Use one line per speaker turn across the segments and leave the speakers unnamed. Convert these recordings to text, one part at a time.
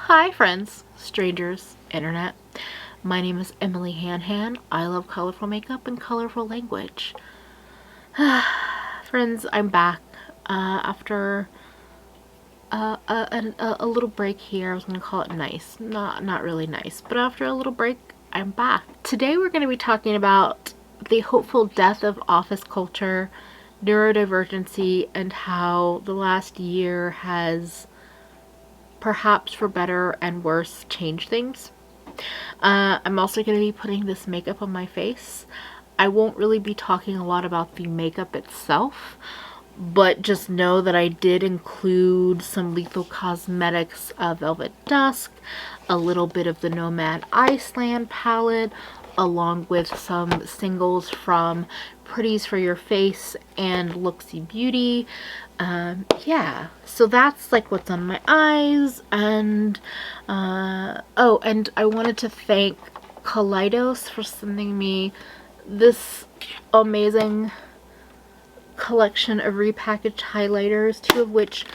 Hi friends, strangers, internet. My name is EmilyHanhan. I love colorful makeup and colorful language. Friends, I'm back after a little break here. I was going to call it nice. Not really nice, but after a little break, I'm back. Today we're going to be talking about the hopeful death of office culture, neurodivergency, and how the last year has, perhaps for better and worse, changed things. I'm also going to be putting this makeup on my face. I won't really be talking a lot about the makeup itself, but just know that I did include some Lethal Cosmetics Velvet Dusk, a little bit of the Nomad Iceland palette, along with some singles from Pretties for your face and Looxi Beauty. Yeah, so that's like what's on my eyes. And oh, and I wanted to thank Kaleidos for sending me this amazing collection of repackaged highlighters, two of which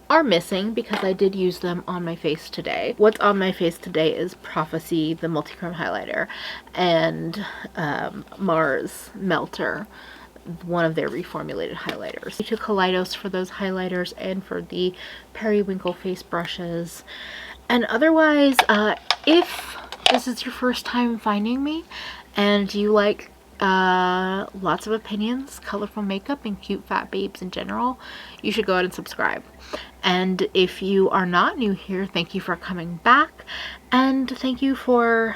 are missing because I did use them on my face today. What's on my face today is Prophecy, the multi-chrome highlighter, and Mars Melter, one of their reformulated highlighters. To Kaleidos for those highlighters and for the periwinkle face brushes. And otherwise, if this is your first time finding me and you like lots of opinions, colorful makeup, and cute fat babes in general, you should go ahead and subscribe. And if you are not new here, thank you for coming back, and thank you for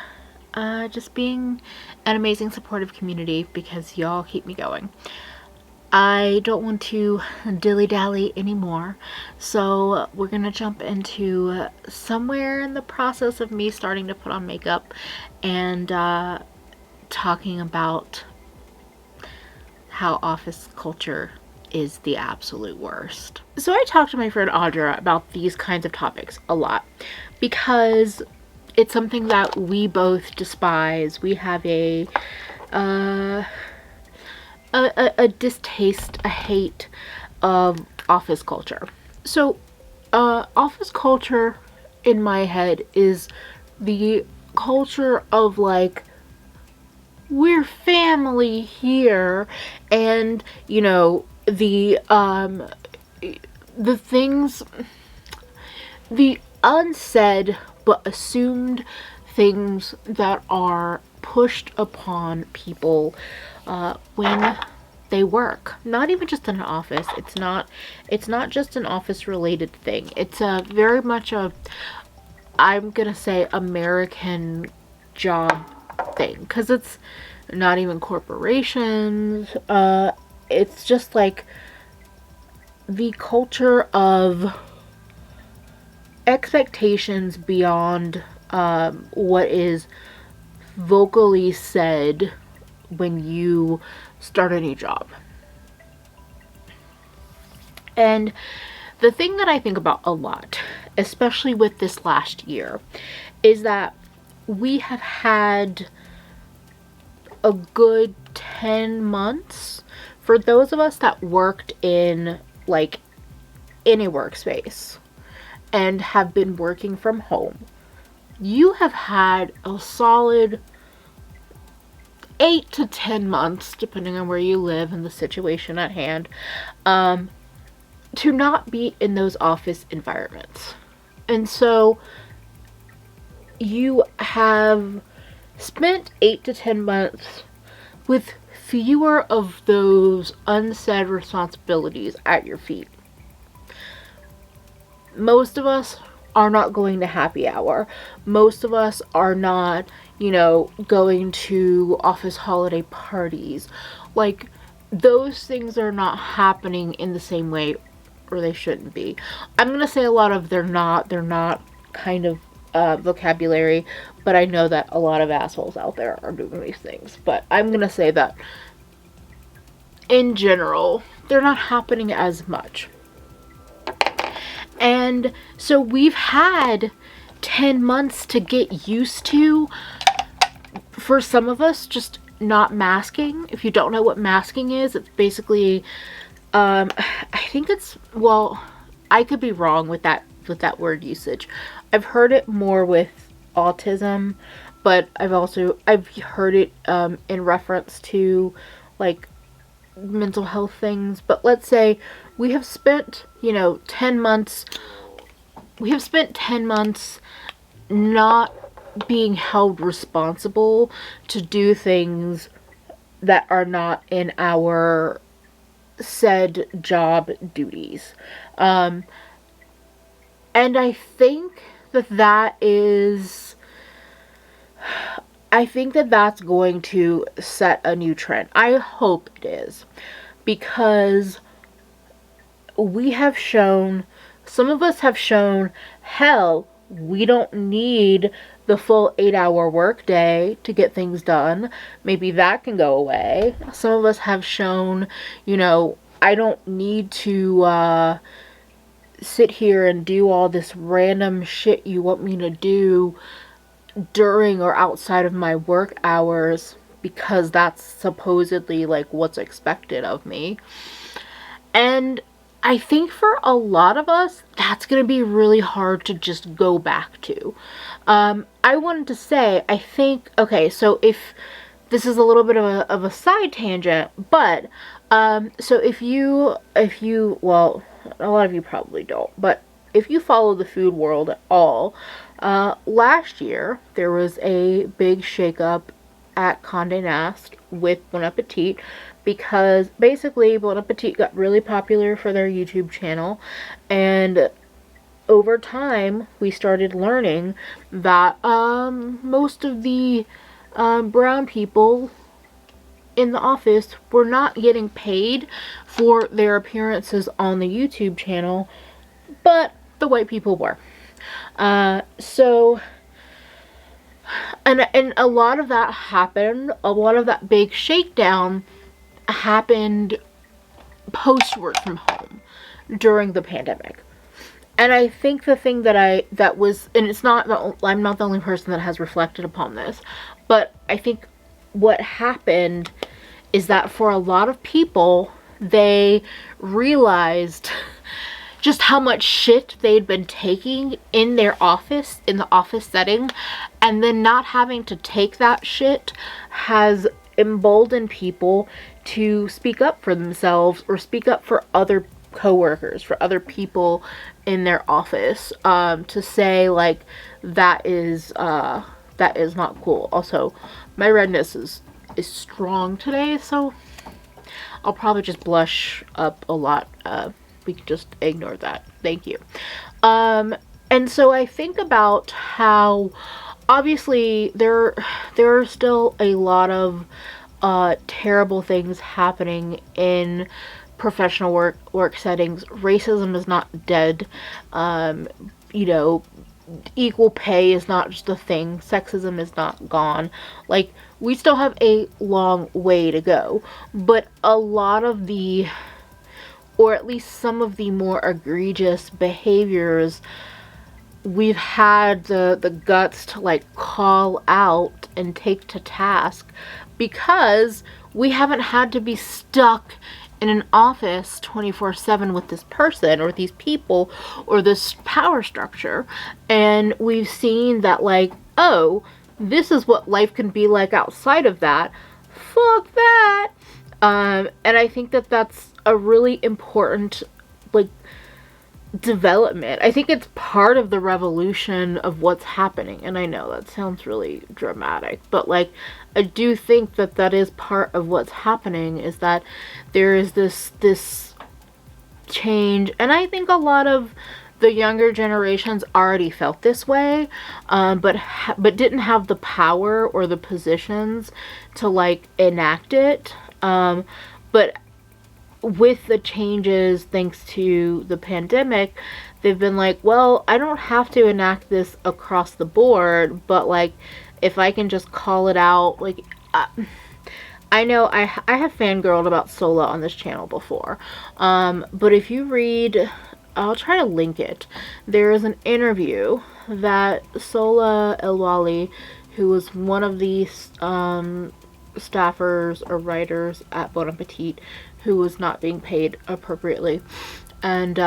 just being an amazing supportive community, because y'all keep me going. I don't want to dilly-dally anymore, so we're gonna jump into somewhere in the process of me starting to put on makeup and talking about how office culture is the absolute worst. So I talked to my friend Adhd about these kinds of topics a lot because it's something that we both despise. We have a distaste, a hate of office culture. So office culture in my head is the culture of like, we're family here, and you know, the things, the unsaid but assumed things that are pushed upon people when they work. Not even just in an office. It's not just an office related thing. It's a very much a, I'm gonna say, American job thing, because it's not even corporations. It's just like the culture of expectations beyond what is vocally said when you start a new job. And the thing that I think about a lot, especially with this last year, is that we have had a good 10 months for those of us that worked in like in a workspace and have been working from home. You have had a solid 8 to 10 months, depending on where you live and the situation at hand, to not be in those office environments. And so you have spent 8 to 10 months with fewer of those unsaid responsibilities at your feet. Most of us are not going to happy hour. Most of us are not, you know, going to office holiday parties. Like, those things are not happening in the same way, or they shouldn't be. I'm gonna say a lot of they're not kind of vocabulary, but I know that a lot of assholes out there are doing these things. But I'm gonna say that in general, they're not happening as much. And so we've had 10 months to get used to, for some of us, just not masking. If you don't know what masking is, it's basically, I think it's, well, I could be wrong with that word usage. I've heard it more with autism, but I've heard it in reference to like mental health things. But let's say we have spent, 10 months, not being held responsible to do things that are not in our said job duties. And I think that's going to set a new trend. I hope it is, because some of us have shown, hell, we don't need the full 8-hour workday to get things done. Maybe that can go away. Some of us have shown, I don't need to sit here and do all this random shit you want me to do during or outside of my work hours, because that's supposedly like what's expected of me. And I think for a lot of us, that's going to be really hard to just go back to. I wanted to say, I think, okay, so if this is a little bit of a side tangent, but so if you, well, a lot of you probably don't, but if you follow the food world at all, last year there was a big shakeup at Condé Nast with Bon Appetit, because basically Bon Appetit got really popular for their YouTube channel, and over time we started learning that most of the brown people in the office were not getting paid for their appearances on the YouTube channel, but the white people were. And a lot of that happened, a lot of that big shakedown happened post work from home during the pandemic. And I think the thing and I'm not the only person that has reflected upon this, but I think what happened is that for a lot of people, they realized just how much shit they'd been taking in their office, in the office setting, and then not having to take that shit has emboldened people to speak up for themselves or speak up for other coworkers, for other people in their office, to say like, that is not cool. Also, my redness is strong today, so I'll probably just blush up a lot. We can just ignore that. Thank you. And so I think about how obviously there are still a lot of terrible things happening in professional work settings. Racism is not dead. Equal pay is not just a thing. Sexism is not gone. Like, we still have a long way to go. But a lot of the, or at least some of the more egregious behaviors, we've had the guts to like call out and take to task, because we haven't had to be stuck in an office 24/7 with this person or these people or this power structure. And we've seen that, like, oh, this is what life can be like outside of that. Fuck that. And I think that that's a really important, like, development. I think it's part of the revolution of what's happening. And I know that sounds really dramatic, but like, I do think that that is part of what's happening, is that there is this change. And I think a lot of the younger generations already felt this way, but didn't have the power or the positions to like enact it. But with the changes thanks to the pandemic, they've been like, well, I don't have to enact this across the board, but like, if I can just call it out, like, I know I have fangirled about Sola on this channel before, but if you read, I'll try to link it, there is an interview that Sola El-Wali, who was one of the staffers or writers at Bon Appetit, who was not being paid appropriately, and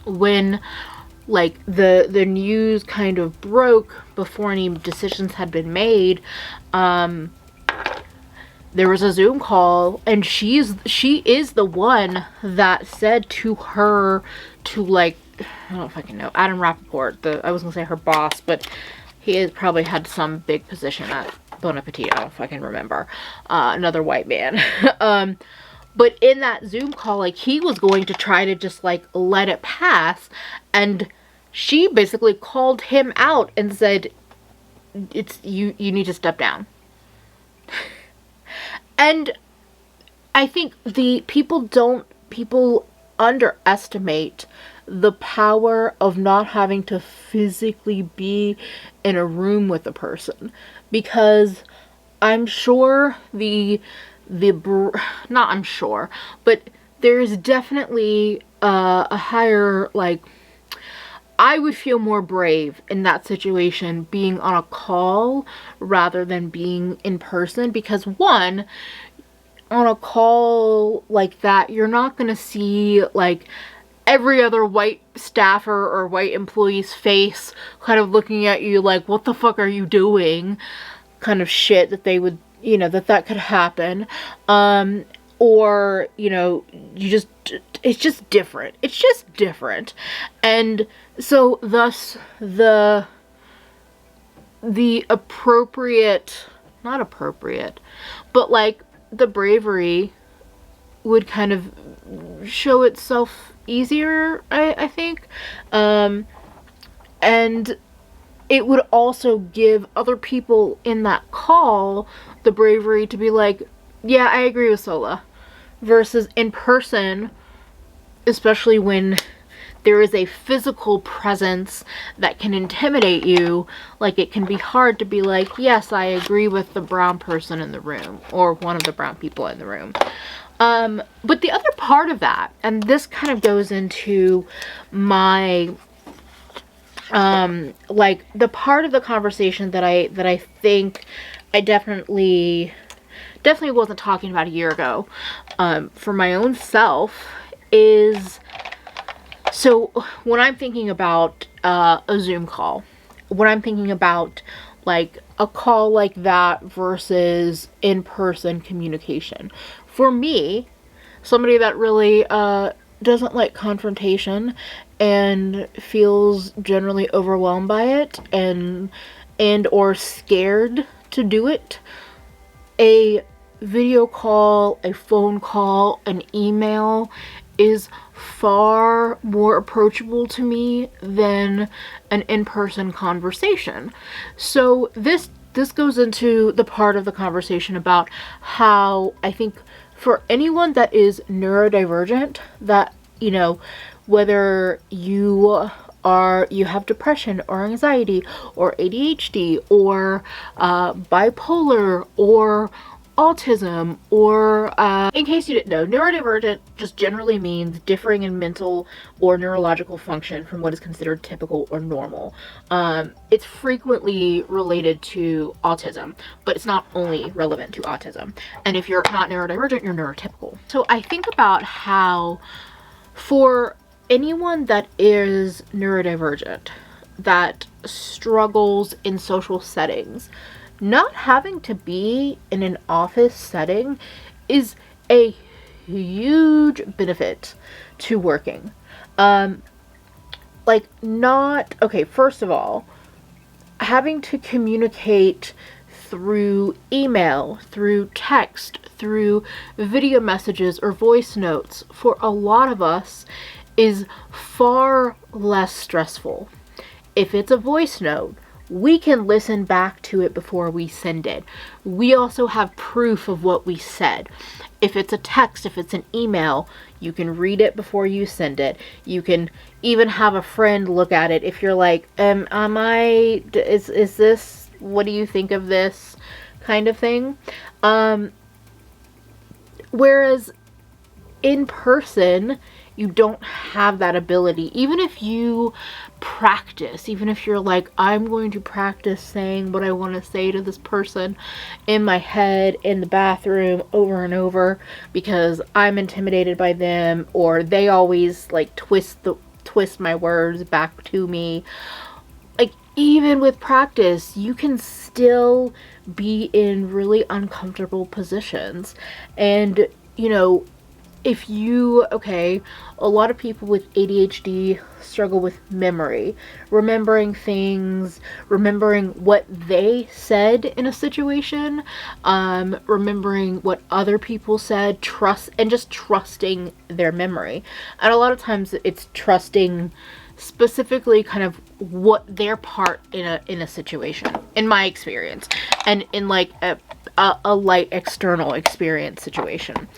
when like the news kind of broke before any decisions had been made, there was a Zoom call, and she is the one that said to her to, like, I don't fucking know, Adam Rappaport, I was gonna say her boss, but he has probably had some big position at Bon Appetit, I don't fucking remember, another white man. But in that Zoom call, like, he was going to try to just, like, let it pass, and she basically called him out and said, you need to step down. And I think people underestimate the power of not having to physically be in a room with a person, because I'm sure not I'm sure, but there's definitely a higher, like, I would feel more brave in that situation being on a call rather than being in person, because one, on a call like that, you're not gonna see, like, every other white staffer or white employee's face kind of looking at you like, what the fuck are you doing, kind of shit that they would, you know, that could happen. Or, you know, it's just different. It's just different. And so thus the appropriate, not appropriate, but like the bravery would kind of show itself easier, I think. And it would also give other people in that call the bravery to be like, yeah, I agree with Sola. Versus in person, especially when there is a physical presence that can intimidate you, like, it can be hard to be like, yes, I agree with the brown person in the room, or one of the brown people in the room. But the other part of that, and this kind of goes into my, like, the part of the conversation that I think I definitely wasn't talking about a year ago, for my own self, is, so when I'm thinking about a Zoom call, when I'm thinking about, like, a call like that versus in-person communication, for me, somebody that really doesn't like confrontation and feels generally overwhelmed by it and or scared to do it, a video call, a phone call, an email is far more approachable to me than an in-person conversation. So this goes into the part of the conversation about how I think for anyone that is neurodivergent, that, you know, whether you have depression or anxiety or ADHD or bipolar or autism, or in case you didn't know, neurodivergent just generally means differing in mental or neurological function from what is considered typical or normal. It's frequently related to autism, but it's not only relevant to autism. And if you're not neurodivergent, you're neurotypical. So I think about how for anyone that is neurodivergent, that struggles in social settings, not having to be in an office setting is a huge benefit to working. Like, not, okay, first of all, having to communicate through email, through text, through video messages or voice notes, for a lot of us is far less stressful. If it's a voice note, we can listen back to it before we send it. We also have proof of what we said. If it's a text, if it's an email, you can read it before you send it. You can even have a friend look at it if you're like, is this, what do you think of this, kind of thing. Whereas in person, you don't have that ability. Even if you practice, even if you're like, I'm going to practice saying what I want to say to this person in my head, in the bathroom, over and over, because I'm intimidated by them, or they always like twist twist my words back to me. Like, even with practice, you can still be in really uncomfortable positions. And, you know, if you, okay, a lot of people with ADHD struggle with memory, remembering things, remembering what they said in a situation, remembering what other people said, just trusting their memory. And a lot of times it's trusting specifically kind of what their part in a situation, in my experience, and in like a light external experience situation.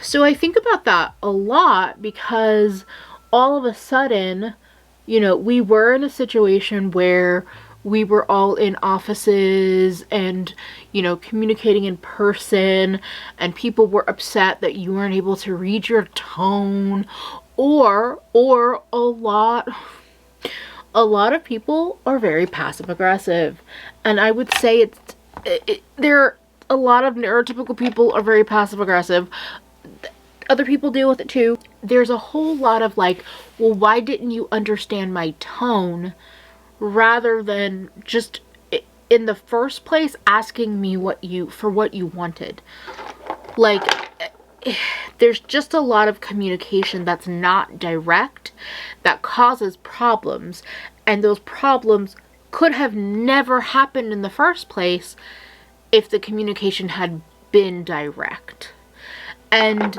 So I think about that a lot because all of a sudden, you know, we were in a situation where we were all in offices and, you know, communicating in person, and people were upset that you weren't able to read your tone, or a lot of people are very passive aggressive. And I would say a lot of neurotypical people are very passive aggressive. Other people deal with it too. There's a whole lot of like, well, why didn't you understand my tone, rather than just in the first place asking me what you wanted. Like, there's just a lot of communication that's not direct that causes problems, and those problems could have never happened in the first place if the communication had been direct. And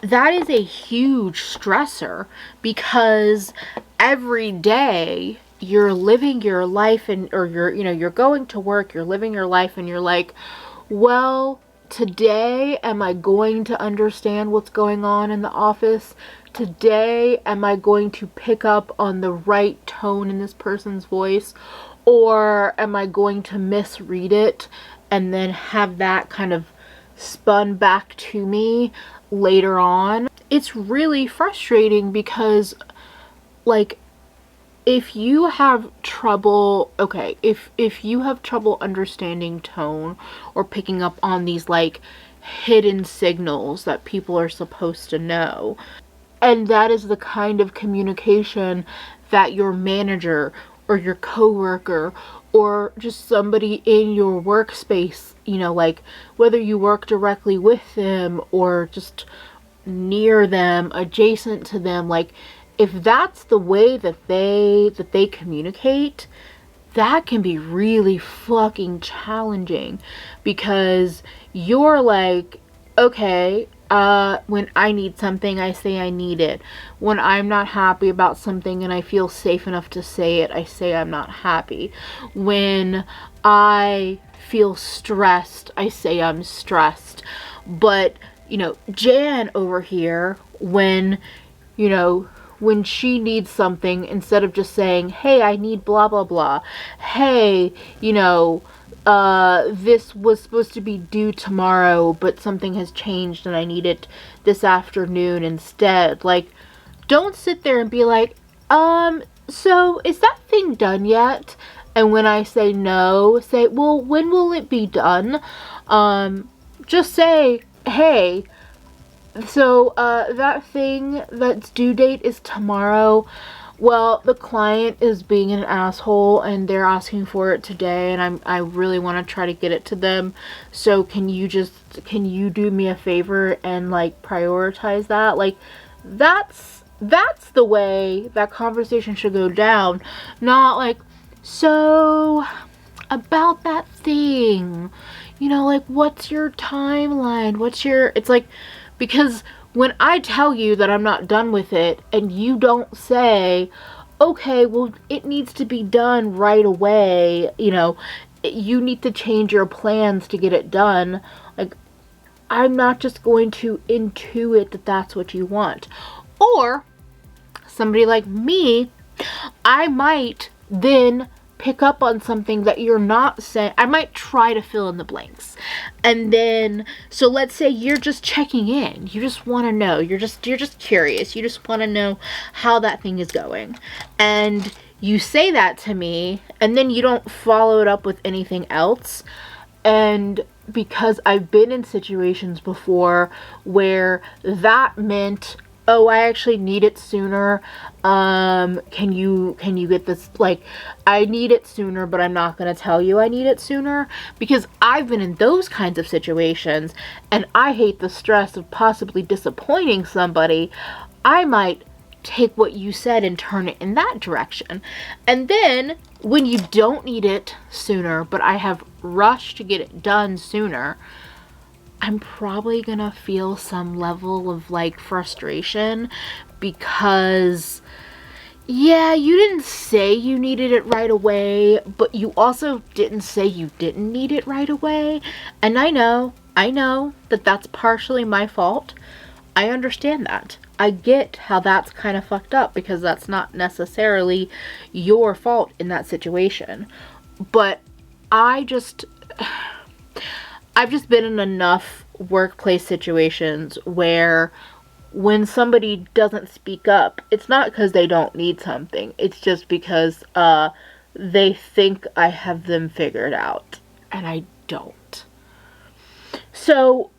that is a huge stressor, because every day you're living your life, or you're going to work, you're living your life, and you're like, well, today am I going to understand what's going on in the office? Today am I going to pick up on the right tone in this person's voice? Or am I going to misread it and then have that kind of spun back to me later on? It's really frustrating because, like, if you have trouble, okay, if you have trouble understanding tone or picking up on these like hidden signals that people are supposed to know, and that is the kind of communication that your manager or your coworker or just somebody in your workspace, you know, like whether you work directly with them or just near them, adjacent to them, like if that's the way that they communicate, that can be really fucking challenging, because you're like, okay, when I need something, I say I need it. When I'm not happy about something and I feel safe enough to say it, I say I'm not happy. When I feel stressed, I say I'm stressed. But, you know, Jan over here, when she needs something, instead of just saying, hey, I need blah, blah, blah. Hey, you know, this was supposed to be due tomorrow, but something has changed and I need it this afternoon instead. Like, don't sit there and be like, so is that thing done yet? And when I say no, say, well, when will it be done? Just say, hey, so, that thing that's due date is tomorrow. Well, the client is being an asshole and they're asking for it today, and I really want to try to get it to them. So can you do me a favor and like prioritize that? Like, that's the way that conversation should go down. Not like, so about that thing, you know, like, what's your timeline? It's like, because when I tell you that I'm not done with it and you don't say, okay, well, it needs to be done right away, you know, you need to change your plans to get it done, like, I'm not just going to intuit that that's what you want. Or somebody like me, I might then pick up on something that you're not saying. I might try to fill in the blanks. And then, so let's say you're just checking in. You just want to know. You're just curious. You just want to know how that thing is going. And you say that to me, and then you don't follow it up with anything else. And because I've been in situations before where that meant, oh, I actually need it sooner. Can you get this? Like, I need it sooner, but I'm not going to tell you I need it sooner, because I've been in those kinds of situations and I hate the stress of possibly disappointing somebody. I might take what you said and turn it in that direction. And then when you don't need it sooner, but I have rushed to get it done sooner, I'm probably gonna feel some level of like frustration, because yeah, you didn't say you needed it right away, but you also didn't say you didn't need it right away. And I know that that's partially my fault. I understand that. I get how that's kind of fucked up, because that's not necessarily your fault in that situation. But I've just been in enough workplace situations where when somebody doesn't speak up, it's not because they don't need something. It's just because they think I have them figured out, and I don't. So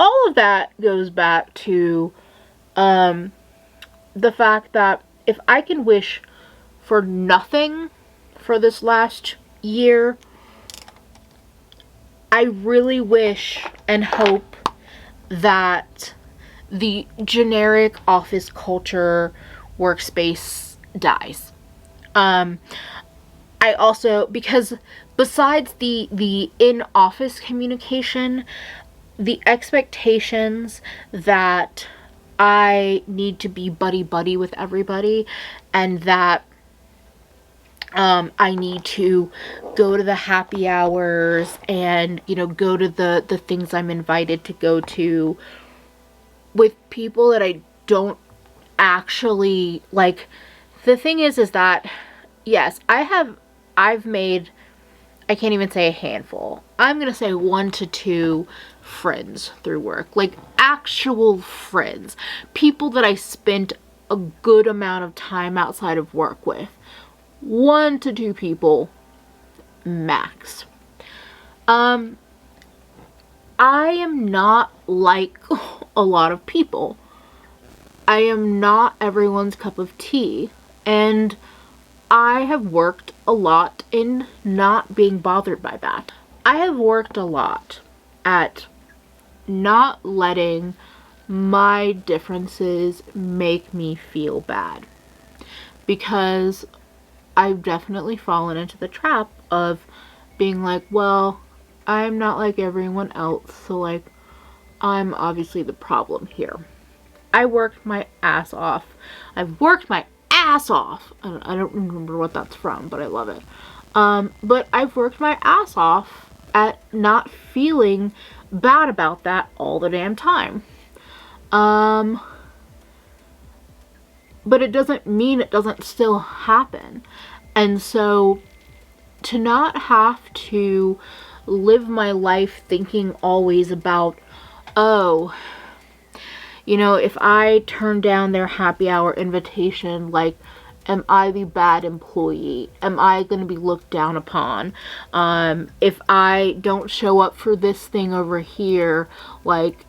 all of that goes back to the fact that if I can wish for nothing for this last year, I really wish and hope that the generic office culture workspace dies. I also, because besides the in-office communication, the expectations that I need to be buddy-buddy with everybody, and that I need to go to the happy hours and, you know, go to the things I'm invited to go to with people that I don't actually like. The thing is that, yes, I've made, I can't even say a handful, I'm gonna say 1 to 2 friends through work. Like, actual friends. People that I spent a good amount of time outside of work with. 1 to 2 people max. I am not like a lot of people. I am not everyone's cup of tea, and I have worked a lot in not being bothered by that. I have worked a lot at not letting my differences make me feel bad, because I've definitely fallen into the trap of being like, well, I'm not like everyone else, so like, I'm obviously the problem here. I worked my ass off. I've worked my ass off. I don't remember what that's from, but I love it. But I've worked my ass off at not feeling bad about that all the damn time. But it doesn't mean it doesn't still happen. And so to not have to live my life thinking always about, oh, you know, if I turn down their happy hour invitation, like, am I the bad employee? Am I going to be looked down upon? If I don't show up for this thing over here, like,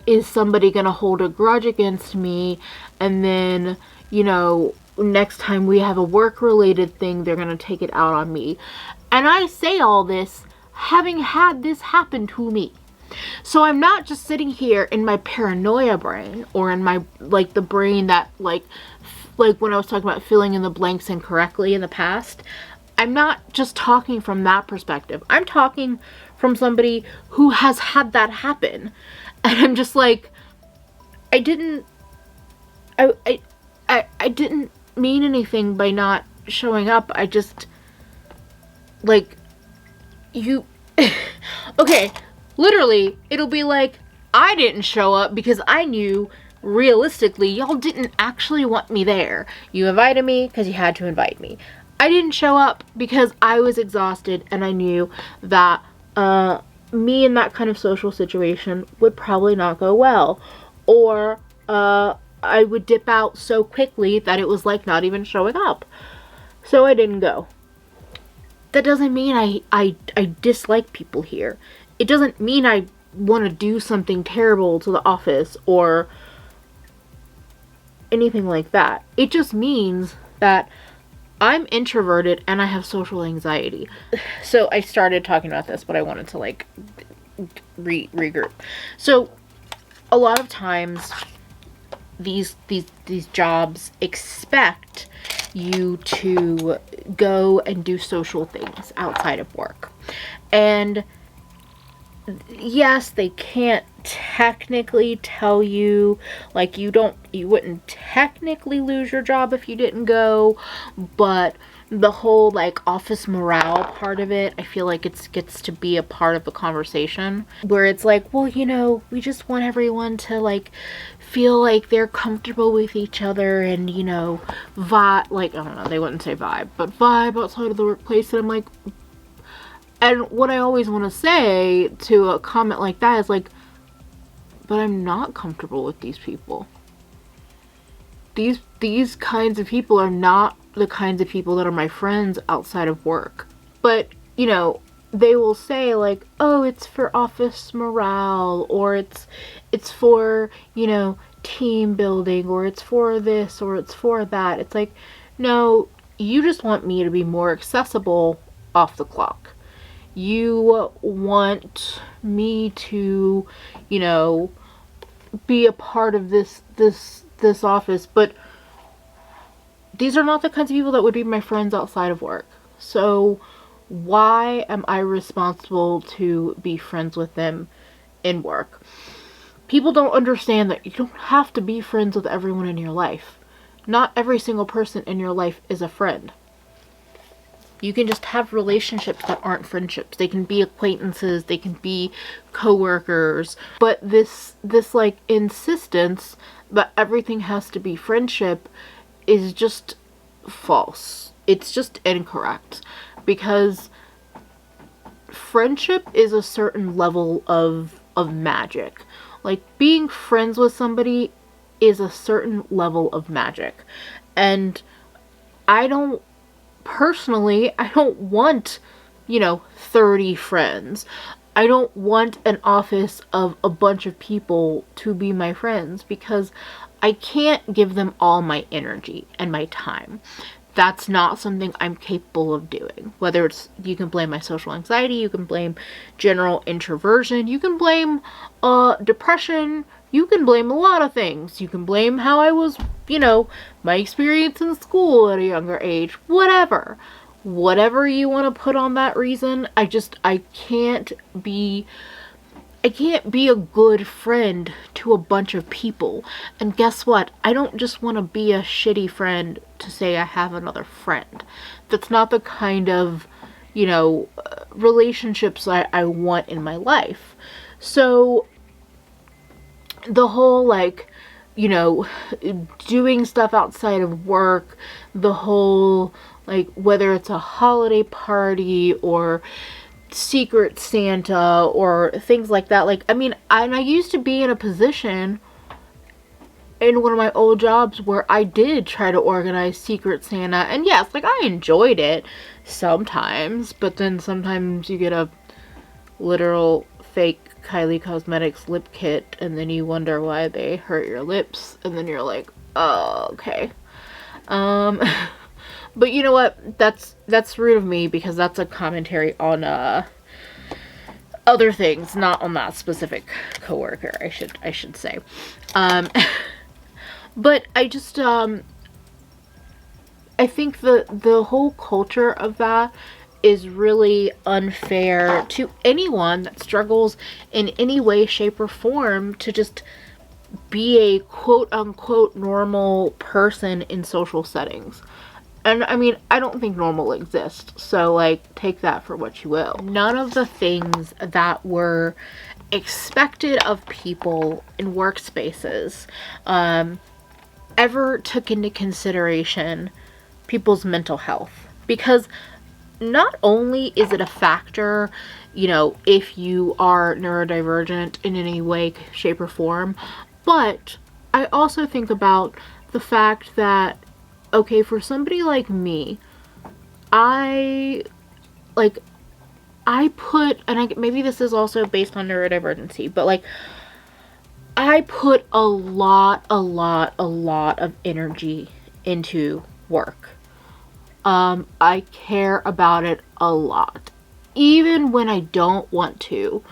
is somebody going to hold a grudge against me? And then, you know, next time we have a work-related thing, they're going to take it out on me. And I say all this having had this happen to me. So I'm not just sitting here in my paranoia brain, or in my, like, the brain that, like when I was talking about filling in the blanks incorrectly in the past. I'm not just talking from that perspective. I'm talking from somebody who has had that happen. And I'm just like, I didn't mean anything by not showing up. I just, like, you, okay, literally, it'll be like, I didn't show up because I knew realistically y'all didn't actually want me there. You invited me because you had to invite me. I didn't show up because I was exhausted, and I knew that me in that kind of social situation would probably not go well, or I would dip out so quickly that it was like not even showing up. So I didn't go. That doesn't mean I dislike people here. It doesn't mean I want to do something terrible to the office, or anything like that. It just means that I'm introverted and I have social anxiety. So I started talking about this, but I wanted to like regroup. So a lot of times these jobs expect you to go and do social things outside of work. And yes, they can't technically tell you, like, you wouldn't technically lose your job if you didn't go, but the whole like office morale part of it, I feel like it gets to be a part of the conversation where it's like, well, you know, we just want everyone to like feel like they're comfortable with each other and, you know, vibe, like, I don't know, they wouldn't say vibe, but vibe outside of the workplace. And I'm like, and what I always want to say to a comment like that is like, but I'm not comfortable with these people. These kinds of people are not the kinds of people that are my friends outside of work. But, you know, they will say like, oh, it's for office morale, or it's for, you know, team building, or it's for this, or it's for that. It's like, no, you just want me to be more accessible off the clock. You want me to, you know, be a part of this office, but these are not the kinds of people that would be my friends outside of work. So why am I responsible to be friends with them in work? People don't understand that you don't have to be friends with everyone in your life. Not every single person in your life is a friend. You can just have relationships that aren't friendships. They can be acquaintances, they can be coworkers, but this like insistence that everything has to be friendship is just false. It's just incorrect, because friendship is a certain level of magic. Like, being friends with somebody is a certain level of magic. And personally, I don't want, you know, 30 friends. I don't want an office of a bunch of people to be my friends, because I can't give them all my energy and my time. That's not something I'm capable of doing. Whether it's, you can blame my social anxiety, you can blame general introversion, you can blame depression, you can blame a lot of things. You can blame how I was, you know, my experience in school at a younger age, whatever. Whatever you want to put on that reason, I can't be a good friend to a bunch of people. And guess what? I don't just want to be a shitty friend to say I have another friend. That's not the kind of, you know, relationships I want in my life. So the whole, like, you know, doing stuff outside of work, the whole, like, whether it's a holiday party or Secret Santa or things like that. Like, I mean, I used to be in a position in one of my old jobs where I did try to organize Secret Santa, and yes, like, I enjoyed it sometimes, but then sometimes you get a literal fake Kylie Cosmetics lip kit, and then you wonder why they hurt your lips, and then you're like, oh, okay. But you know what? That's rude of me, because that's a commentary on other things, not on that specific coworker, I should say. But I just I think the whole culture of that is really unfair to anyone that struggles in any way, shape, or form to just be a quote-unquote normal person in social settings. And I mean, I don't think normal exists, so like, take that for what you will. None of the things that were expected of people in workspaces ever took into consideration people's mental health. Because not only is it a factor, you know, if you are neurodivergent in any way, shape, or form, but I also think about the fact that, okay, for somebody like me, maybe this is also based on neurodivergency, but like, I put a lot of energy into work. I care about it a lot. Even when I don't want to,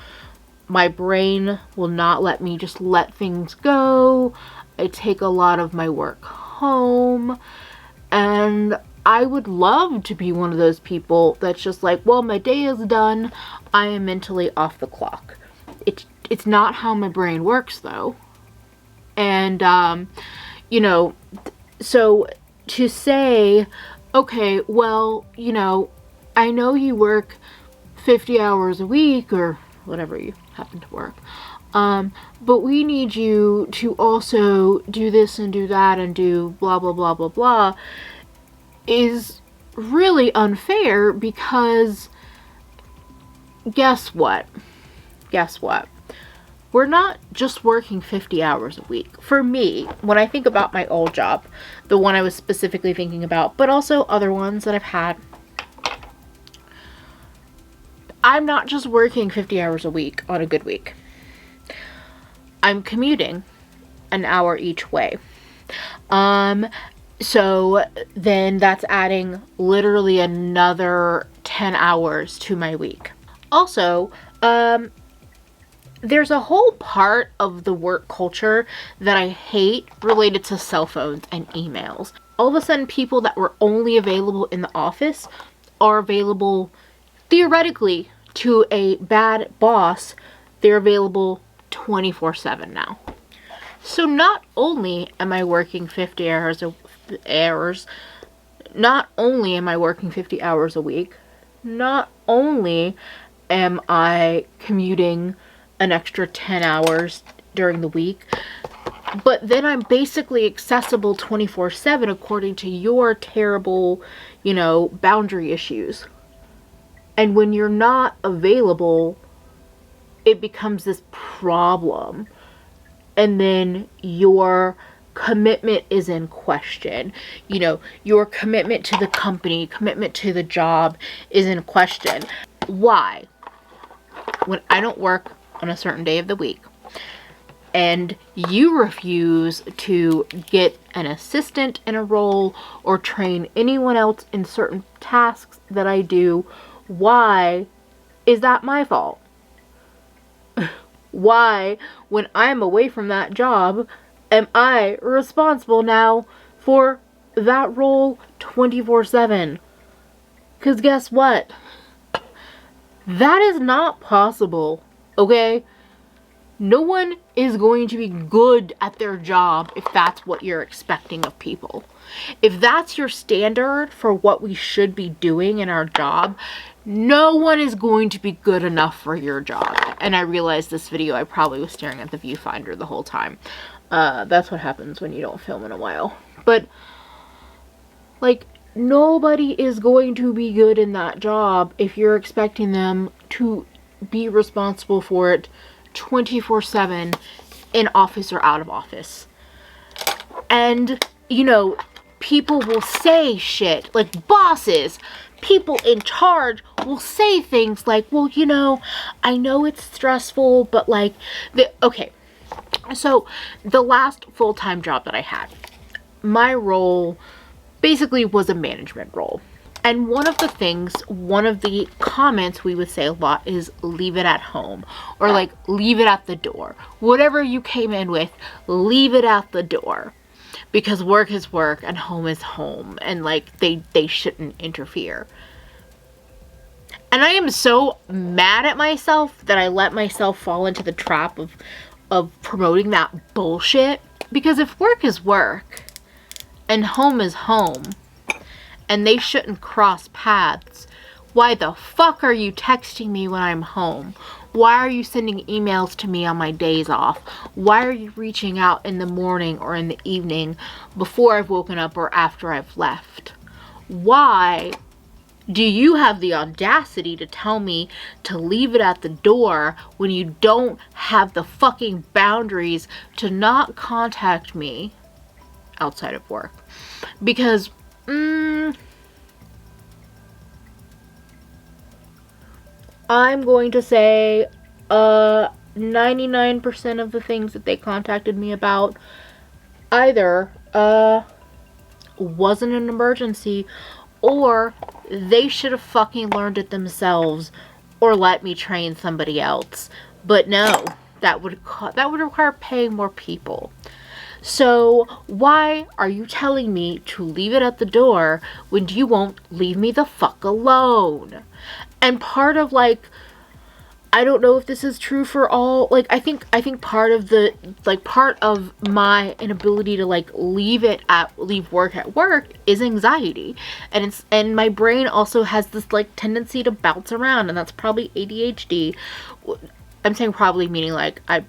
my brain will not let me just let things go. I take a lot of my work home, and I would love to be one of those people that's just like, well, my day is done. I am mentally off the clock. It's not how my brain works, though. And, you know, so to say, okay, well, you know, I know you work 50 hours a week or whatever you happen to work, but we need you to also do this and do that and do blah, blah, blah, blah, blah, is really unfair, because guess what? We're not just working 50 hours a week. For me, when I think about my old job, the one I was specifically thinking about, but also other ones that I've had, I'm not just working 50 hours a week on a good week. I'm commuting an hour each way. So then that's adding literally another 10 hours to my week. Also, there's a whole part of the work culture that I hate related to cell phones and emails. All of a sudden, people that were only available in the office are available, theoretically, to a bad boss. They're available 24/7 now. So not only am I working 50 hours, not only am I working 50 hours a week, not only am I commuting an extra 10 hours during the week, but then I'm basically accessible 24/7 according to your terrible, you know, boundary issues. And when you're not available, it becomes this problem. And then your commitment is in question. You know, your commitment to the company, commitment to the job is in question. Why? When I don't work on a certain day of the week, and you refuse to get an assistant in a role or train anyone else in certain tasks that I do, why is that my fault? Why, when I'm away from that job, am I responsible now for that role 24/7? Because guess what? That is not possible, okay? No one is going to be good at their job if that's what you're expecting of people. If that's your standard for what we should be doing in our job, no one is going to be good enough for your job. And I realized this video, I probably was staring at the viewfinder the whole time. That's what happens when you don't film in a while. But, like, nobody is going to be good in that job if you're expecting them to be responsible for it 24/7 in office or out of office. And, you know, people will say shit, like bosses, people in charge will say things like, well, you know, I know it's stressful, but like, okay. So the last full-time job that I had, my role basically was a management role. And one of the comments we would say a lot is leave it at home, or like leave it at the door. Whatever you came in with, leave it at the door, because work is work and home is home, and like they shouldn't interfere. And I am so mad at myself that I let myself fall into the trap of promoting that bullshit, because if work is work and home is home, and they shouldn't cross paths, why the fuck are you texting me when I'm home? Why are you sending emails to me on my days off? Why are you reaching out in the morning or in the evening before I've woken up or after I've left? Why do you have the audacity to tell me to leave it at the door when you don't have the fucking boundaries to not contact me outside of work? Because I'm going to say, 99% of the things that they contacted me about either wasn't an emergency, or they should have fucking learned it themselves or let me train somebody else. But no, that would require paying more people. So why are you telling me to leave it at the door when you won't leave me the fuck alone? And part of, like, I don't know if this is true for all, like, I think part of the, like, part of my inability to, like, leave work at work is anxiety. And my brain also has this, like, tendency to bounce around, and that's probably ADHD. I'm saying probably, meaning, like, I'm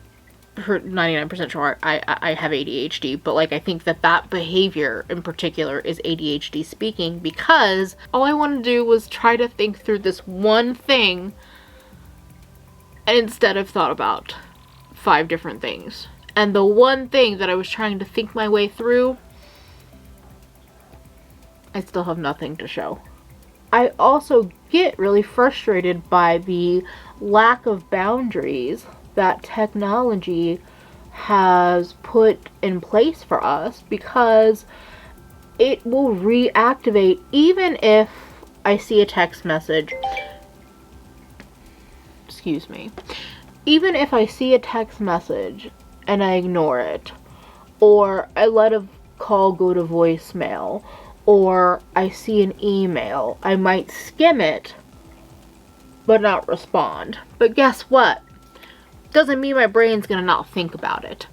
99% sure I have ADHD, but, like, I think that behavior in particular is ADHD speaking, because all I want to do was try to think through this one thing, and instead I've thought about 5 different things. And the one thing that I was trying to think my way through, I still have nothing to show. I also get really frustrated by the lack of boundaries that technology has put in place for us, because it will reactivate even if I see a text message. Excuse me. Even if I see a text message and I ignore it, or I let a call go to voicemail, or I see an email, I might skim it but not respond. But guess what? Doesn't mean my brain's gonna not think about it.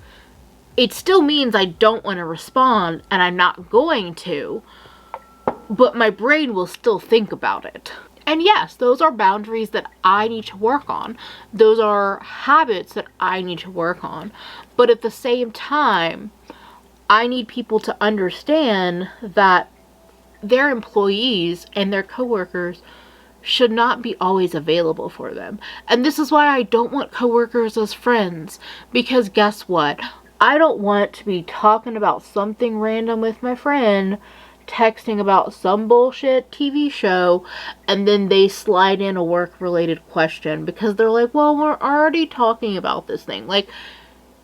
It still means I don't want to respond, and I'm not going to, but my brain will still think about it. And yes, those are boundaries that I need to work on. Those are habits that I need to work on. But at the same time, I need people to understand that their employees and their coworkers should not be always available for them. And this is why I don't want coworkers as friends, because guess what? I don't want to be talking about something random with my friend, texting about some bullshit TV show, and then they slide in a work-related question because they're like, well, we're already talking about this thing. Like,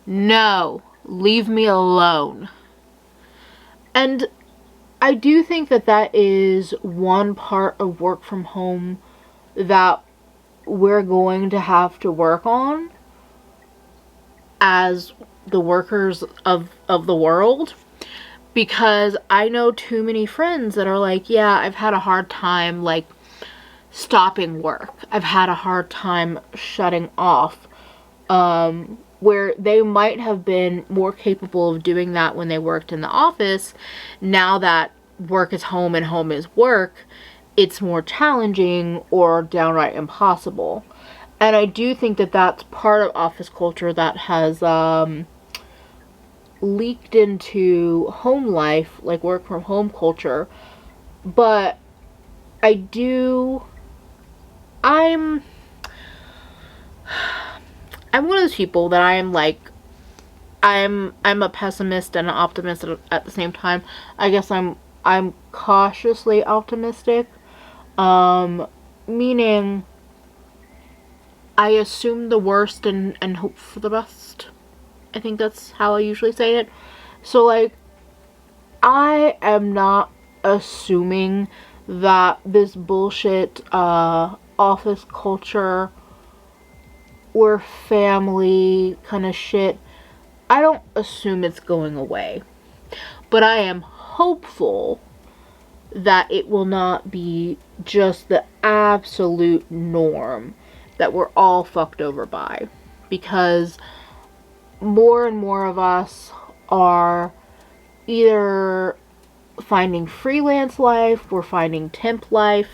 no, leave me alone. And I do think that is one part of work from home that we're going to have to work on as the workers of the world. Because I know too many friends that are like, yeah, I've had a hard time, like, stopping work. I've had a hard time shutting off. Where they might have been more capable of doing that when they worked in the office. Now that work is home and home is work, it's more challenging or downright impossible. And I do think that that's part of office culture that has, leaked into home life, like work from home culture. But I'm one of those people that I'm a pessimist and an optimist at the same time. I guess I'm cautiously optimistic, meaning I assume the worst and hope for the best. I think that's how I usually say it. So, like, I am not assuming that this bullshit office culture or family kind of shit, I don't assume it's going away. But I am hopeful that it will not be just the absolute norm that we're all fucked over by. Because more and more of us are either finding freelance life or finding temp life.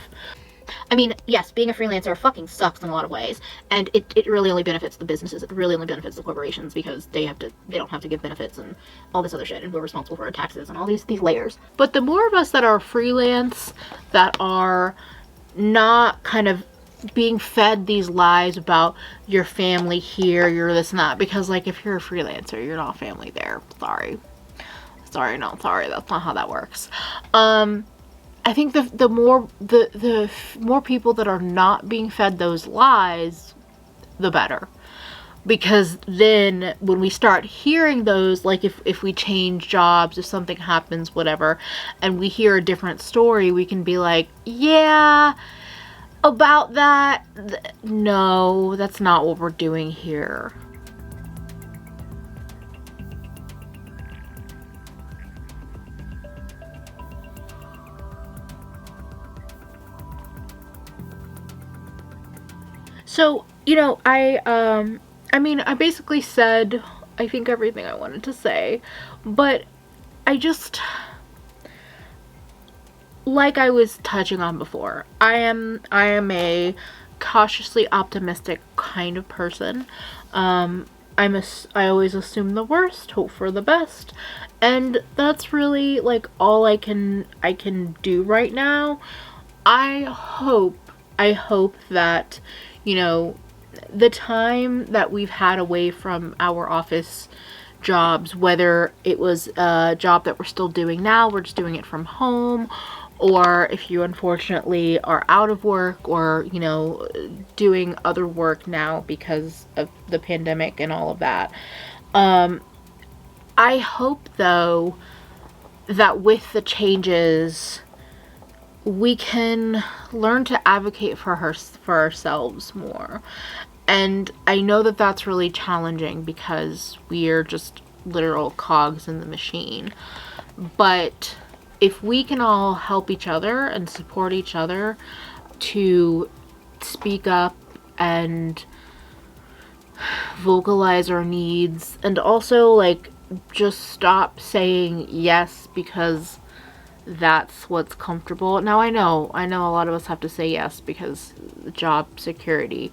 I mean, yes, being a freelancer fucking sucks in a lot of ways, and it really only benefits the businesses. It really only benefits the corporations, because they don't have to give benefits and all this other shit, and we're responsible for our taxes and all these layers. But the more of us that are freelance, that are not kind of being fed these lies about your family here, you're this and that, because, like, if you're a freelancer, you're not family there. Sorry, not sorry, that's not how that works. I think the more people that are not being fed those lies, the better. because then when we start hearing those, like if we change jobs, if something happens, whatever, and we hear a different story, we can be like, yeah, about that, no, that's not what we're doing here. So, you know, I mean, I basically said, I think, everything I wanted to say, but I just, like I was touching on before, I am a cautiously optimistic kind of person. I always assume the worst, hope for the best, and that's really like all I can do right now. I hope that, you know, the time that we've had away from our office jobs, whether it was a job that we're still doing now, we're just doing it from home, or if you unfortunately are out of work, or, you know, doing other work now because of the pandemic and all of that. I hope, though, that with the changes, we can learn to advocate for ourselves more. And I know that that's really challenging because we are just literal cogs in the machine. But if we can all help each other and support each other to speak up and vocalize our needs, and also like just stop saying yes because that's what's comfortable. Now I know a lot of us have to say yes because job security.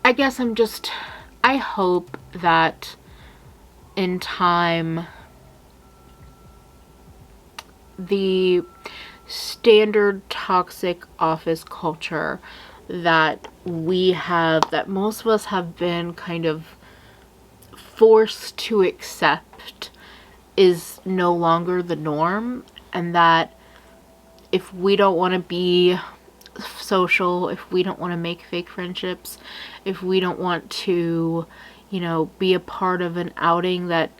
I guess I hope that in time the standard toxic office culture that most of us have been kind of forced to accept is no longer the norm, and that if we don't want to be social, if we don't want to make fake friendships, if we don't want to, you know, be a part of an outing that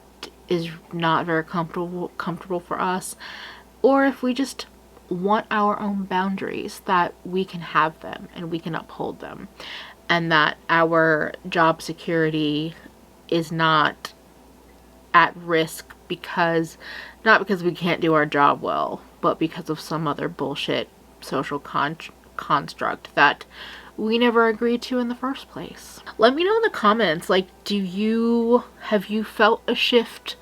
is not very comfortable for us, or if we just want our own boundaries, that we can have them and we can uphold them, and that our job security is not at risk not because we can't do our job well, but because of some other bullshit social construct that we never agreed to in the first place. Let me know in the comments, like, have you felt a shift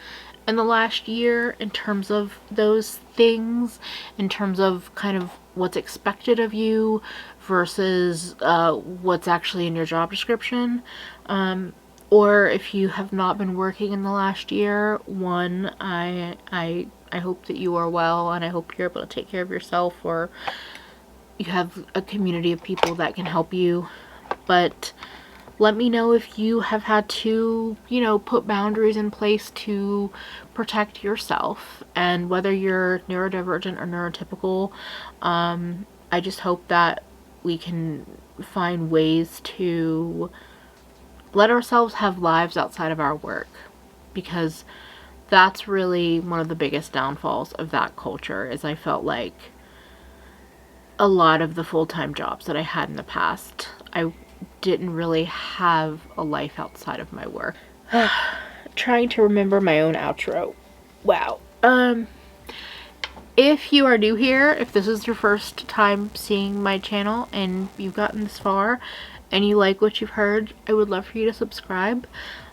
in the last year in terms of those things, in terms of kind of what's expected of you versus what's actually in your job description? Or if you have not been working in the last year, I hope that you are well, and I hope you're able to take care of yourself, or you have a community of people that can help you. But let me know if you have had to, you know, put boundaries in place to protect yourself, and whether you're neurodivergent or neurotypical. I just hope that we can find ways to let ourselves have lives outside of our work, because that's really one of the biggest downfalls of that culture. Is I felt like a lot of the full-time jobs that I had in the past, I didn't really have a life outside of my work. Trying to remember my own outro. Wow. If you are new here, if this is your first time seeing my channel and you've gotten this far and you like what you've heard, I would love for you to subscribe.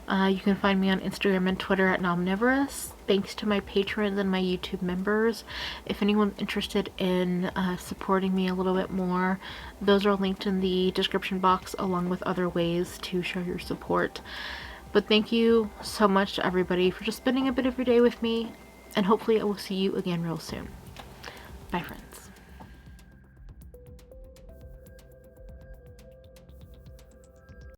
You can find me on Instagram and Twitter at Nomnivorous. Thanks to my patrons and my YouTube members. If anyone's interested in supporting me a little bit more, those are linked in the description box, along with other ways to show your support. But thank you so much to everybody for just spending a bit of your day with me, and hopefully I will see you again real soon. Bye, friends.